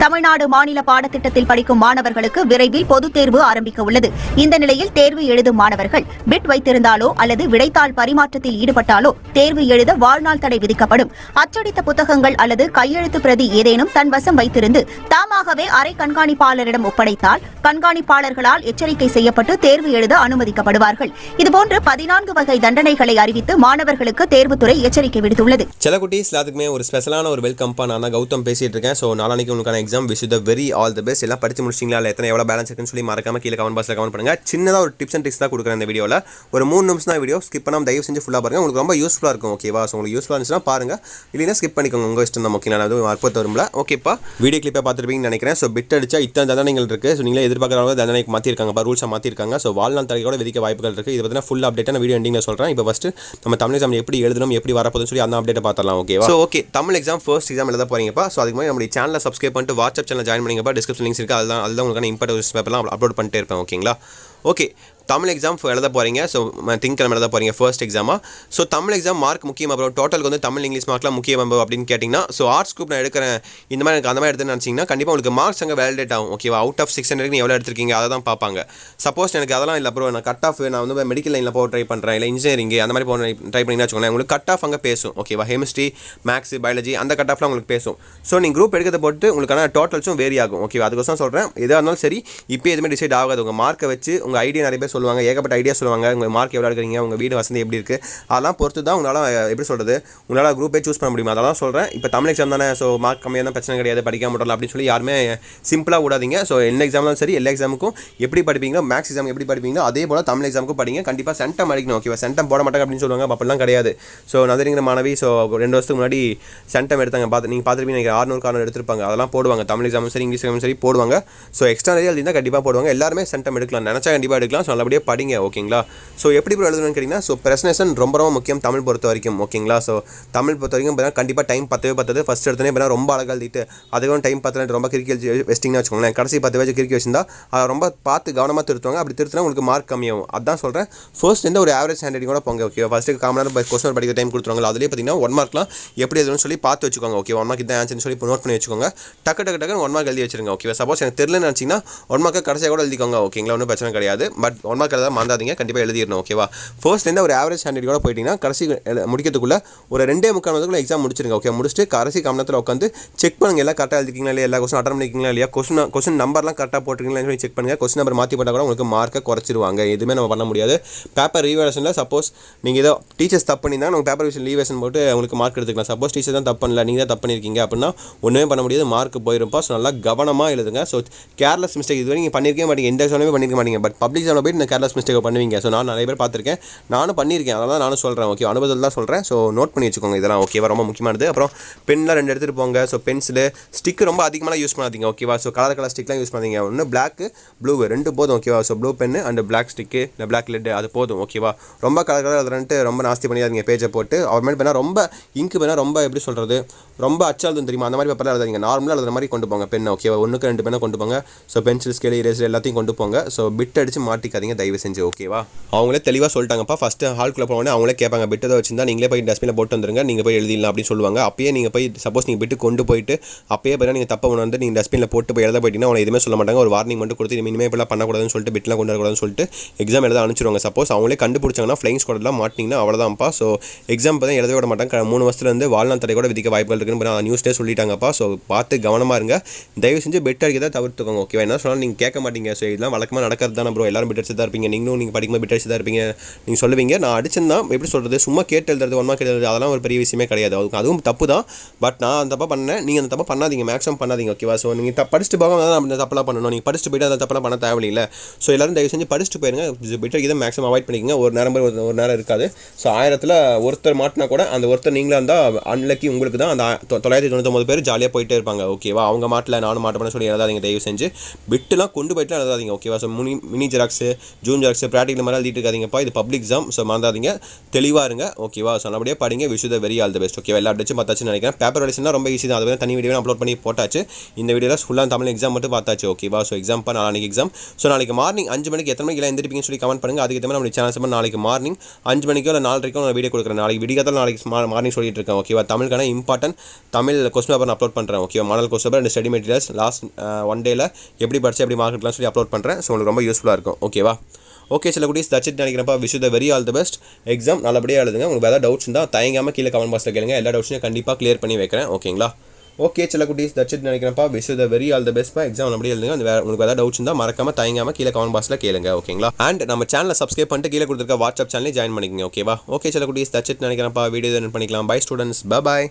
தமிழ்நாடு மாநில பாடத்திட்டத்தில் படிக்கும் மாணவர்களுக்கு விரைவில் பொதுத் தேர்வு ஆரம்பிக்க உள்ளது. இந்த நிலையில் தேர்வு எழுதும் மாணவர்கள் பிட் வைத்திருந்தாலோ அல்லது விடைத்தாள் பரிமாற்றத்தில் ஈடுபட்டாலோ தேர்வு எழுத வாழ்நாள் தடை விதிக்கப்படும். அச்சடித்த புத்தகங்கள் அல்லது கையெழுத்து பிரதி ஏதேனும் தன் வசம் வைத்திருந்து தாமாகவே அறை கண்காணிப்பாளரிடம் ஒப்படைத்தால் கண்காணிப்பாளர்களால் எச்சரிக்கை செய்யப்பட்டு தேர்வு எழுத அனுமதிக்கப்படுவார்கள். இதுபோன்று 14 வகை தண்டனைகளை அறிவித்து மாணவர்களுக்கு தேர்வுத்துறை எச்சரிக்கை விடுத்துள்ளது. எல்லாத்துக்குமே ஒரு ஸ்பெஷலான ஒரு வெல்கம் பா. நான் கௌதம் பேசிட்டு இருக்கேன். ஸோ நாளைக்கு உங்களுக்கான exam wish the very all the best. எல்லாம் படிச்சு முடிச்சிங்களா? இல்லை எத்தனை எவ்வளோ பேலன்ஸ் இருக்குன்னு சொல்லி மறக்காம கீழே கமெண்ட் பாக்ஸில் கமெண்ட் பண்ணுங்க. சின்னதாக ஒரு டிப்ஸ் அண்ட் ட்ரிக்ஸ் தான் கொடுக்குறேன் இந்த வீடியோவில். ஒரு 3 நிமிஷம் தான் வீடியோ, ஸ்கிப் பண்ணாமல் தயவு செஞ்சு ஃபுல்லாக பாருங்க. உங்களுக்கு ரொம்ப யூஸ்ஃபுல்லாக இருக்கும். ஓகேவா? ஸோ உங்களுக்கு யூஸ்ஃபுல்லாக இருந்துச்சுன்னா பாருங்க, இல்லைன்னா ஸ்கிப் பண்ணிக்கோங்க. உங்கள் இஷ்டம் தான். ஓகே, நான் அது அற்புதம் வரும்ல. ஓகேப்பா, வீடியோ கிளிப்பை பார்த்துருப்பீங்கன்னு நினைக்கிறேன். ஸோ பிட் அடிச்சா இத்தனை தண்டனைகள் இருக்குது. ஸோ நீங்களே எதிர்பார்க்குற தண்டனைக்கு மாற்றிருக்காங்க, ரூல்ஸை மாற்றிருக்காங்க. ஸோ வாழ்நாள் தடையோட விதிக்க வாய்ப்புகள் இருக்குது. இதை பற்றின ஃபுல் அப்டேட்டான வீடியோ எண்டிங்கில் சொல்கிறேன். இப்போ ஃபஸ்ட்டு நம்ம தமிழ் எக்ஸாம் எப்படி எழுதணும், எப்படி வரப்போதுன்னு சொல்லி அந்த அப்டேட்டை பார்த்துலாம். ஓகேவா? So okay, Tamil exam first exam எழுத போறீங்கப்பா. ஸோ அதுக்கு மாதிரி நம்ம சேனலை சப்ஸ்கிரைப் பண்ணிட்டு வாட்ஸ்அப் சேனல் ஜாயின் பண்ணிங்கப்பா. டிஸ்கிரிப்ஷன் லிங்க்ஸ் இருக்குது. அதுதான் உங்களுக்கான இம்பார்ட்டன்ட் பேப்பர்லாம் அப்லோட் பண்ணிட்டே இருப்பேன். ஓகேங்களா? ஓகே, தமிழ் எக்ஸாம் எழுத போகிறீங்க. ஸோ திங்கக்கிழமை எழுத போகிறீங்க ஃபர்ஸ்ட் எக்ஸாமா. ஸோ தமிழ் எக்ஸாம் மார்க் முக்கியமாக ப்ரோ, டோட்டலுக்கு வந்து தமிழ் இங்கிலீஷ் மார்க்லாம் முக்கியமாக அப்படின்னு கேட்டிங்கன்னா, ஸோ ஆர்ட்ஸ் குரூப் நான் எடுக்கிறேன் இந்த மாதிரி எனக்கு அந்த மாதிரி எடுத்துன்னு நினச்சிங்கன்னா கண்டிப்பாக உங்களுக்கு மார்க்ஸ் அங்கே வேலிடேட் ஆகும். ஓகேவா? அவுட் ஆஃப் 600 நீ எவ்வளோ எடுத்திருக்கீங்க அதை தான் பார்ப்பாங்க. சப்போஸ் எனக்கு அதெல்லாம் இல்லை ப்ரோ, நான் கட் ஆஃப் நான் வந்து மெடிக்கல் லைனில் போக ட்ரை பண்ணுறேன், இல்லை இன்ஜினியரிங் அந்த மாதிரி போக ட்ரை பண்ணிங்கன்னா வச்சுக்கோங்களேன், உங்களுக்கு கட் ஆஃப் அங்கே பேசும். ஓகேவா? கெமிஸ்ட்ரி, மேக்ஸ், பயாலஜி அந்த கட் ஆஃப்லாம் உங்களுக்கு பேசும். ஸோ நீங்கள் குரூப் எடுக்கிறத பொறுத்து உங்களுக்கான டோட்டல்ஸும் வேரி ஆகும். ஓகேவா? அதுக்கோசம் சொல்கிறேன், எதாக இருந்தாலும் சரி இப்போ எதுவுமே டிசைட் ஆகாது. உங்கள் மார்க்கை வச்சு உங்கள் ஐடியா நிறைய பேர் சொல்லுவாங்க, ஏகப்பட்ட ஐடியா சொல்லுவாங்க. உங்கள் மார்க் எவ்வளோ எடுக்கிறீங்க, உங்கள் வீடு வசதி எப்படி இருக்குது, அதெல்லாம் பொறுத்து தான் உங்களால் எப்படி சொல்கிறது, உங்களால் குரூப்பே சூஸ் பண்ண முடியுமா. அதெல்லாம் சொல்கிறேன். இப்போ தமிழ் எக்ஸாம் தானே, ஸோ மார்க் கம்மியாக தான் பிரச்சனை கிடையாது, படிக்க மாட்டோம் அப்படின்னு சொல்லி யாருமே சிம்பிளாக விடாதீங்க. ஸோ என்ன எக்ஸாம்லாம் சரி, எல்லா எக்ஸாமுக்கும் எப்படி படிப்பீங்களோ, மேக்ஸ் எக்ஸாம் எப்படி படிப்பீங்களோ அதே போல் தமிழ் எக்ஸாமுக்கும் படிங்க. கண்டிப்பாக சென்டம் அடிக்கணும். ஓகேவா? சென்டம் போட மாட்டாங்க அப்படின்னு சொல்லுவாங்க, அப்படிலாம் கிடையாது. ஸோ நதிரிங்கிற மாணவி ஸோ 2 வருஷத்துக்கு முன்னாடி சென்டம் எடுத்தாங்க, நீங்கள் பார்த்துருப்பீங்க, 600 எடுத்திருப்பாங்க. அதெல்லாம் போடுவாங்க, தமிழ் எக்ஸாமும் சரி இங்கிலீஷ் எக்ஸாமும் சரி போடுவாங்க. ஸோ எக்ஸ்ட்ரா நிறைய எழுதினா கண்டிப்பாக போடுவாங்க. எல்லாருமே சென்டம் எடுக்கலாம், நினச்சா கண்டிப்பாக எடுக்கலாம். ஸோ நல்லபடியாக படிங்க. ஓகேங்களா? ஸோ எப்படி எழுதணும்னு கேட்டிங்கன்னா, ஸோ ப்ரெசன்டேஷன் ரொம்ப ரொம்ப முக்கியம் தமிழ் பொறுத்த வரைக்கும். ஓகேங்களா? ஸோ தமிழ் பொறுத்த வரைக்கும் பார்த்தீங்கன்னா கண்டிப்பாக டைம் 10 ஃபஸ்ட் எடுத்தோன்னே பார்த்தா ரொம்ப அழகாக எழுதிட்டு அதுவும் டைம் 10 ரொம்ப கிறுக்கி வெஸ்டிங்னா வச்சுக்கோங்களேன். கடைசி 10 பேஜ் கிறுக்கி வச்சிருந்தா அதை ரொம்ப பார்த்து கவனமாக திருத்துவாங்க. அப்படி திருத்தினா உங்களுக்கு மார்க் கம்மியாகும். அதான் சொல்கிறேன். ஃபர்ஸ்ட் ஒரு ஆவரேஜ் ஹேண்ட் கூட போங்க. ஓகே, ஃபஸ்ட்டு காமனாக கொஸ்டின் படிக்கிற டைம் கொடுத்துருவாங்க. அதுலேயே பார்த்தீங்கன்னா 1 மார்க்லாம் எப்படி எழுதணும்னு சொல்லி பார்த்து வச்சுக்கோங்க. ஓகே, 1 மார்க் இதான் ஆன்சர்னு சொல்லி நோட் பண்ணி வச்சுக்கோங்க. டக்கு 1 மார்க் எழுதி வச்சிருங்க. ஓகே, சப்போஸ் எனக்கு தெரியலன்னு நினச்சிங்கன்னா 1 மார்க்கை கடைசியாக கூட எழுதிக்கோங்க. ஓகேங்களா? ஒன்றும் பிரச்சனை கிடையாது. பட் 1 மார்க் எழுத மறந்தாதீங்க, கண்டிப்பாக எழுதிடணும். ஓகேவா? ஃபர்ஸ்ட் ஒரு ஆவரேஜ் ஹேண்ட் கூட போயிட்டீங்கன்னா கடைசி முடிக்கிறதுக்குள்ள ஒரு 2.25 எக்ஸாம் முடிச்சிருங்க. ஓகே, முடிச்சுட்டு கடைசி கவனத்தில் உட்காந்து செக் பண்ணுங்க, எல்லாம் கரெக்டாக எழுதிருக்கீங்களா இல்லையா, எல்லா கொஸ்டின் அட்டன் பண்ணிருக்கீங்களா இல்லையா, கொஸ்டின் நம்பர்லாம் கரெக்டாக போட்டிருக்கீங்களா சொல்லி செக் பண்ணுங்க. கொஸ்டின் நம்பர் மாற்றி போட்டால் கூட உங்களுக்கு மார்க்கை குறைச்சிருவாங்க. எதுவுமே நம்ம பண்ண முடியாது. பேப்பர் ரீவேஷனில் சப்போஸ் நீங்கள் ஏதோ டீச்சர்ஸ் தப்பு பண்ணியிருந்தாங்க, உங்கள் பேப்பர் ரீவேஷன் போட்டு உங்களுக்கு மார்க் எடுத்துக்கலாம். சப்போஸ் டீச்சர் தான் தப்பு பண்ணல, நீங்கள் தான் தப்பு பண்ணியிருக்கீங்க அப்படின்னா ஒன்றுமே பண்ண முடியாது, மார்க் போயிருப்பா. ஸோ நல்லா கவனமாக எழுதுங்க. ஸோ கேர்லெஸ் மிஸ்டேக் இதுவரை நீங்கள் பண்ணியிருக்கே மாட்டீங்க, எந்த எக்ஸாமே பண்ணியிருக்க மாட்டீங்க. பட் பப்ளிக் எக்ஸாமில் போய்ட்டு இந்த கேர்லெஸ் மிஸ்டேக் பண்ணுவீங்க. ஸோ நான் நிறைய பேர் பார்த்துருக்கேன், நானும் பண்ணியிருக்கேன். அதனால் நானும் சொல்கிறேன். ஓகே, அனுபவத்தில் தான் சொல்கிறேன். ஸோ நோட் பண்ணி வச்சுக்கோங்க. இதெல்லாம் ஓகேவா? ரொம்ப முக்கியமானது. அப்புறம் பென்லாம் 2 எடுத்துகிட்டு போங்க. ஸோ பென்சிலு ஸ்டிக் ரொம்ப அதிகமாக யூஸ் பண்ணாதீங்க. ஓகேவா? ஸோ கலர் ஸ்டிக்லாம் யூஸ் பண்ணாதீங்க. ஒன்று பிளாக்கு ப்ளூ 2 போதும். ஓகேவா? So blue pen and black stick இல்லை பிளாக் லெட் அது போதும். ஓகேவா? ரொம்ப கலர் அதுன்ட்டு ரொம்ப நாஸ்தி பண்ணிடாதீங்க பேஜை போட்டு. அப்புறமேட்டு பண்ணால் ரொம்ப இங்கு பண்ணால் ரொம்ப எப்படி சொல்கிறது, ரொம்ப அச்சாலும் தெரியுமா, அந்த மாதிரி பேப்பரில் எழுதாதீங்க. நார்மலாக எழுதுற மாதிரி கொண்டு போங்க பெண்ணை. ஓகேவா? 1க்கு 2 பெண்ணை கொண்டு போங்க. ஸோ பென்சில் ஸ்கேல் இரேசர் எல்லாத்தையும் கொண்டு போங்க. ஸோ பிட் அடித்து மாட்டிக்காதீங்க தயவு செஞ்சு. ஓகேவா? அவங்களே தெளிவாக சொல்லிட்டாங்கப்பா. ஃபஸ்ட்டு ஹால்குள்ளே போனோடனே அவங்களே கேட்பாங்க, பிட்டு தான் வச்சிருந்தா நீங்களே போய் டஸ்ட்பினில் போட்டு வந்துருங்க, நீங்கள் போய் எழுதிடலாம் அப்படின்னு சொல்லுவாங்க. அப்பயே நீங்கள் போய் சப்போஸ் நீங்கள் பிட்டு கொண்டு போயிட்டு அப்பயே பார்த்தா நீங்கள் தப்பை உணர்ந்து நீங்கள் டஸ்ட்பினில் போட்டு போய் எழுத போயிட்டீங்கன்னா அவங்களை எதுவுமே சொல்ல மாட்டாங்க. ஒரு வார்னிங் மட்டும் கொடுத்து இனிமேல் இப்பெல்லாம் பண்ணக்கூடாதுன்னு சொல்லிட்டு பிட்லாம் கொண்டு வரக்கூடாதுன்னு சொல்லிட்டு எக்ஸாம் எழுத அனுப்பிச்சிருவாங்க. சப்போஸ் அவங்களே கண்டுபிடிச்சாங்கன்னா ஃப்ளைங் ஸ்குவாட்லாம் மாட்டிங்கன்னா அவ்வளோதான்ப்பா. ஸோ எக்ஸாம் பார்த்தா எழுத விட மாட்டாங்க. 3 வருஷத்துலேருந்து வாழ்நாள் தடை கூட விதிக்க வாய்ப்புகள் இருக்குன்னு நியூஸ்லேயே சொல்லிட்டாங்கப்பா. ஸோ பார்த்து கவனமாக இருங்க. தயவு செஞ்சு பெட் அடிக்கிறதா தவிர்த்துக்கோங்க. ஓகேவா? என்ன சொன்னாலும் நீங்கள் கேட்க மாட்டீங்க. ஸோ இதெல்லாம் வழக்கமாக நடக்கிறது தான் ப்ரோ, எல்லாரும் பிட் அடிச்சு தான் இருப்பீங்க, நீங்கள் படிக்கும்போது பிட் அடிச்சு தான் இருப்பீங்க, நீங்கள் சொல்லுவீங்க. நான் அடிச்சிருந்தா எப்படி சொல்கிறது, சும்மா கேட்டு எழுதுறது 1 மார்க் எழுதுறது அதெல்லாம் ஒரு பெரிய விஷயமே கிடையாது. அதுவும் தப்பு தான். பட் நான் அந்த தப்பாக பண்ணேன், நீங்கள் அந்த தப்பாக பண்ணாதீங்க, மேக்ஸிமம் பண்ணாதீங்க. ஓகேவா? ஸோ நீங்கள் படிச்சுட்டு போக அந்த தப்பெல்லாம் பண்ணணும். நீங்கள் படிச்சுட்டு போய்ட்டு அந்த தப்பெல்லாம் பண்ண தேவையில்லை. ஸோ எல்லாரும் தயவு செஞ்சு படிச்சுட்டு போயிருங்க. பிட் அடிக்கிறத மேக்ஸிமம் அவாய்ட் பண்ணிக்கோங்க. ஒரு நேரம் இருக்காது. ஸோ 1000ல் ஒருத்தர் மாட்டினா கூட அந்த ஒருத்தர் நீங்களாக இருந்தால் அன்லக்கி உங்களுக்கு தான். அந்த 999 பேர் ஜாலியாக போயிட்டே இருப்பாங்க. ஓகேவா? அவங்க மாட்டில் நானும் மாட்டேன்னு சொல்லி எழுதாதீங்க தயவு செஞ்சு. பிட்டுலாம் கொண்டு போயிட்டுலாம் எழுதாதீங்க. ஓகேவா? So mini xerox zoom xerox practical மாதிரி எழுதிட்டு இருக்காதீங்கப்பா. இது பப்ளிக் எக்ஸாம். ஸோ மறந்தாதீங்க, தெளிவாக இருங்க. ஓகேவா? ஸோ நல்லபடியாக படிங்க. Wish the very all the best. ஓகேவா? எல்லா அப்டேட்ஸும் பார்த்தாச்சுன்னு நினைக்கிறேன். பேப்பர் வெடிச்சுன்னா ரொம்ப ஈஸி தான். அது தனி வீடியோ அப்லோட் பண்ணி போட்டாச்சு. இந்த வீடியோவில் ஃபுல்லாக தமிழ் எக்ஸாம் மட்டும் பார்த்தாச்சு. ஓகேவா? ஸோ எக்ஸாம் நாளைக்கு எக்ஸாம். ஸோ நாளைக்கு மார்னிங் 5 மணிக்கு எத்தனை மணிக்கு எந்திரிப்பீங்கன்னு சொல்லி கமெண்ட் பண்ணுங்கள். அதுக்கு நம்ம சேனல்ஸ் நாளைக்கு மார்னிங் 5 மணிக்கோ இல்லை 4:30 நான் வீடியோ கொடுக்குறேன். நாளைக்கு விடிகாத்தால் நாளைக்கு மார்னிங் சொல்லிட்டு இருக்கேன். ஓகேவா? தமிழுக்கான இம்பார்ட்டன்ட் தமிழ் கொஸ்டின் பேப்பர் நான் அப்லோட் பண்ணுறேன். ஓகேவா? Model question paper and study materials last 1 டேல எப்படி படிச்சு எப்படி மார்க் எடுக்கலாம் சொல்லி அப்லோட் பண்ணுறேன். ஸோ உங்களுக்கு ரொம்ப யூஸ்ஃபுல்லாக இருக்கும். ஓகேவா? ஓகே சில குட்டீஸ், தட்ஸ் இட் நினைக்கிறப்பா. Wish the very all the best. Exam நல்லபடியாக எழுதுங்க. உங்களுக்கு ஏதாவது டவுட்ஸ் இருந்தால் தயங்காமல் கீழே கமெண்ட் பாக்ஸில் கேளுங்க. எல்லா டவுட்ஸையும் கண்டிப்பாக கிளியர் பண்ணி வைக்கிறேன். ஓகேங்களா? ஓகே சில குட்டீஸ், தட்ஸ் இட் நினைக்கிறப்பா. Wish the very all the best. Exam நல்லபடியாக எழுதுங்க. உங்களுக்கு ஏதாவது டவுட்ஸ் இருந்தால் மறக்காமல் தயங்காமல் கீழே கமெண்ட் பாக்ஸில் கேளுங்க. ஓகேங்களா? அண்ட் நம்ம சேனலை சப்ஸ்கிரைப் பண்ணிட்டு கீழே கொடுத்துருக்க வாட்ஸ்அப் சேனலே ஜாயின் பண்ணிக்கங்க. ஓகேவா? ஓகே சில குட்டீஸ், தட்ஸ் இட் நினைக்கிறப்பா. வீடியோ பண்ணிக்கலாம். Bye students. பை.